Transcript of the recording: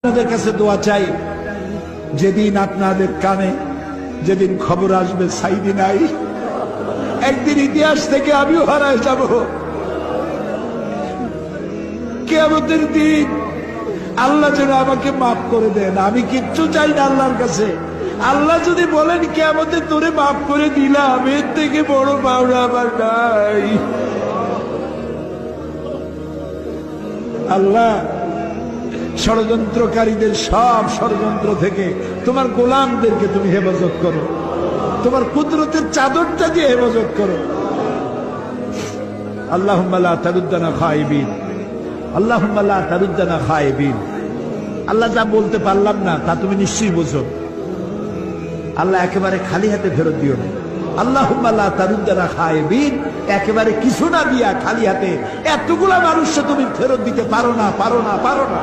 আপনাদের কাছে দোয়া চাই, যেদিন আপনাদের কানে যেদিন খবর আসবে সাইদি নাই, একদিন ইতিহাস থেকে আমিও হারায় যাব। কিয়ামতের দিন আল্লাহ যেন আমাকে মাফ করে দেন। আমি কিচ্ছু চাই না আল্লাহর কাছে। আল্লাহ যদি বলেন কিয়ামতে তোরে মাফ করে দিলাম, এর থেকে বড় পাওনা আমার নাই। আল্লাহ, ষড়যন্ত্রকারীদের সব ষড়যন্ত্র থেকে তোমার গোলামদেরকে তুমি হেফাজত করো, তোমার কুদরতের চাদরটা দিয়ে হেফাজত করো। আল্লাহুম্মা লা তারুদ্দানা খায়িবিন, আল্লাহুম্মা লা তারুদ্দানা খায়িবিন। আল্লাহ, যা বলতে পারলাম না তা তুমি নিশ্চয়ই বোঝো। আল্লাহ, একেবারে খালি হাতে ফেরত দিও না। আল্লাহুম্মা লা তারুদ্দানা খায়িবিন, একেবারে কিছু না দিয়া খালি হাতে এতগুলা মানুষকে তুমি ফেরত দিতে পারো না, পারো না, পারো না।